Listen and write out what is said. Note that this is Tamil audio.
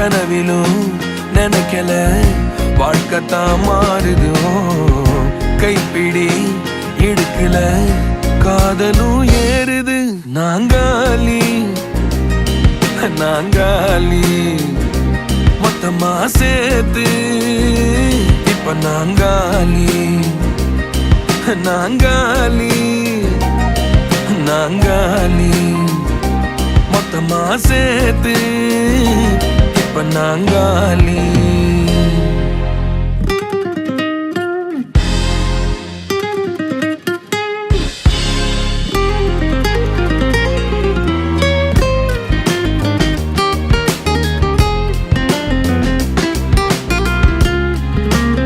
கனவிலும் நினைக்கல வாழ்க்கைத்தான் மாறுதோ கைப்பிடி இடுக்கல காதலும் ஏறுது நாங்காலி நாங்காலி மொத்தமா சேர்த்து இப்ப நாங்காலி நாங்காலி நாங்காலி மொத்தமா சேர்த்து இப்ப நாங்காலி